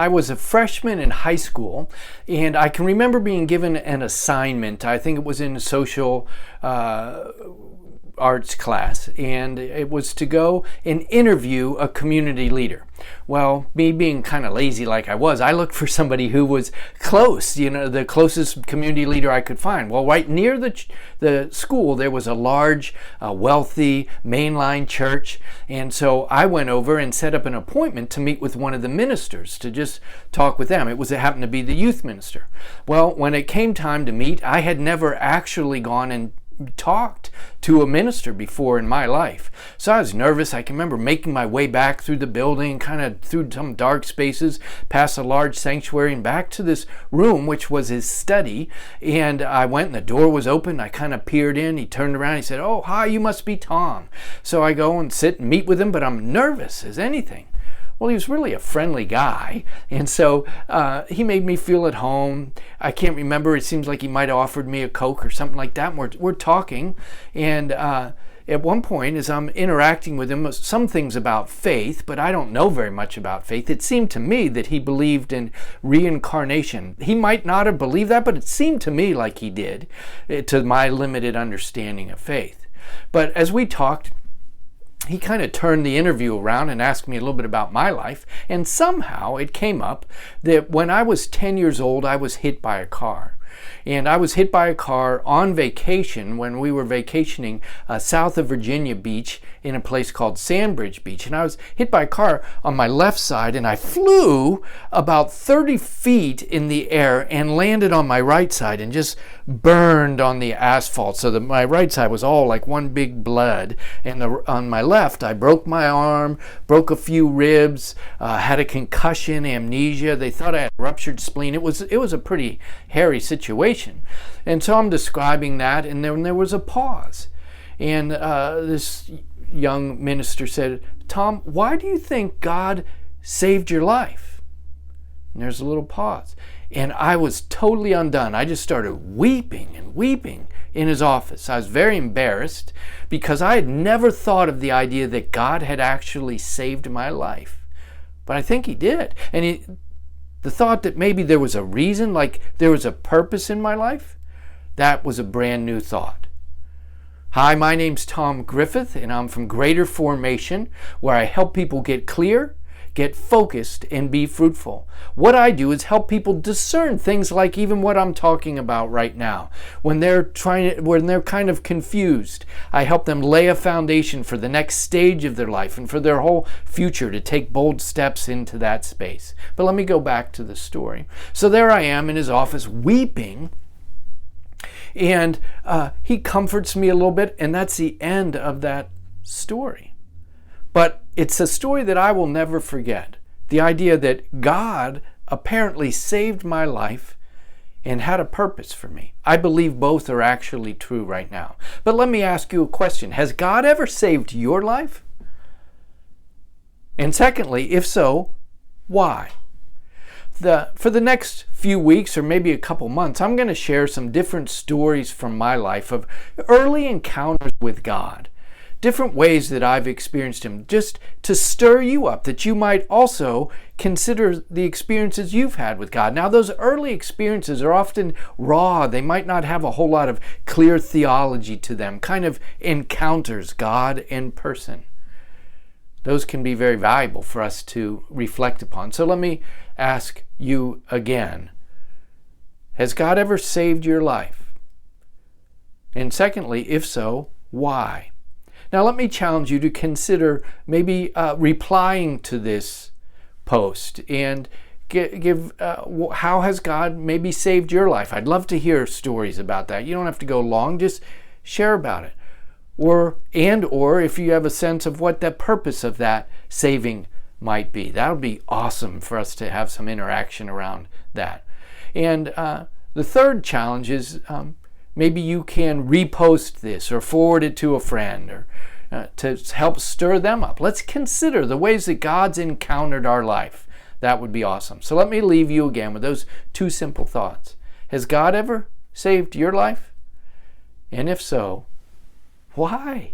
I was a freshman in high school, and I can remember being given an assignment. I think it was in social arts class, and it was to go and interview a community leader. Well, me being kind of lazy like I was, I looked for somebody who was close, the closest community leader I could find. Well, right near the school, there was a large, wealthy mainline church, and so I went over and set up an appointment to meet with one of the ministers to just talk with them. It happened to be the youth minister. Well, when it came time to meet, I had never actually gone and talked to a minister before in my life. So I was nervous. I can remember making my way back through the building, kind of through some dark spaces, past a large sanctuary and back to this room, which was his study. And I went and the door was open. I kind of peered in. He turned around. He said, "Oh, hi, you must be Tom." So I go and sit and meet with him, but I'm nervous as anything. Well, he was really a friendly guy, and so he made me feel at home. I can't remember. It seems like he might have offered me a Coke or something like that. We're talking, and at one point, as I'm interacting with him, some things about faith, but I don't know very much about faith. It seemed to me that he believed in reincarnation. He might not have believed that, but it seemed to me like he did, to my limited understanding of faith. But as we talked, he kind of turned the interview around and asked me a little bit about my life, and somehow it came up that when I was 10 years old, I was hit by a car. And I was hit by a car on vacation when we were vacationing south of Virginia Beach in a place called Sandbridge Beach. And I was hit by a car on my left side, and I flew about 30 feet in the air and landed on my right side and just burned on the asphalt, so that my right side was all like one big blood. And on my left, I broke my arm, broke a few ribs, had a concussion, amnesia. They thought I had a ruptured spleen. It was a pretty hairy situation. And so I'm describing that, and then there was a pause. And this young minister said, "Tom, why do you think God saved your life?" And there's a little pause. And I was totally undone. I just started weeping and weeping in his office. I was very embarrassed because I had never thought of the idea that God had actually saved my life. But I think he did. And the thought that maybe there was a reason, like there was a purpose in my life, that was a brand new thought. Hi, my name's Tom Griffith, and I'm from Greater Formation, where I help people get clear, get focused, and be fruitful. What I do is help people discern things like even what I'm talking about right now. When they're kind of confused, I help them lay a foundation for the next stage of their life and for their whole future to take bold steps into that space. But let me go back to the story. So there I am in his office weeping, and he comforts me a little bit, and that's the end of that story. But it's a story that I will never forget. The idea that God apparently saved my life and had a purpose for me. I believe both are actually true right now. But let me ask you a question. Has God ever saved your life? And secondly, if so, why? For the next few weeks or maybe a couple months, I'm going to share some different stories from my life of early encounters with God. Different ways that I've experienced him, just to stir you up, that you might also consider the experiences you've had with God. Now, those early experiences are often raw. They might not have a whole lot of clear theology to them, kind of encounters, God in person. Those can be very valuable for us to reflect upon. So let me ask you again. Has God ever saved your life? And secondly, if so, why? Now let me challenge you to consider maybe replying to this post and give how has God maybe saved your life? I'd love to hear stories about that. You don't have to go long, just share about it. Or if you have a sense of what the purpose of that saving might be. That would be awesome for us to have some interaction around that. And the third challenge is maybe you can repost this or forward it to a friend or to help stir them up. Let's consider the ways that God's encountered our life. That would be awesome. So let me leave you again with those two simple thoughts. Has God ever saved your life? And if so, why?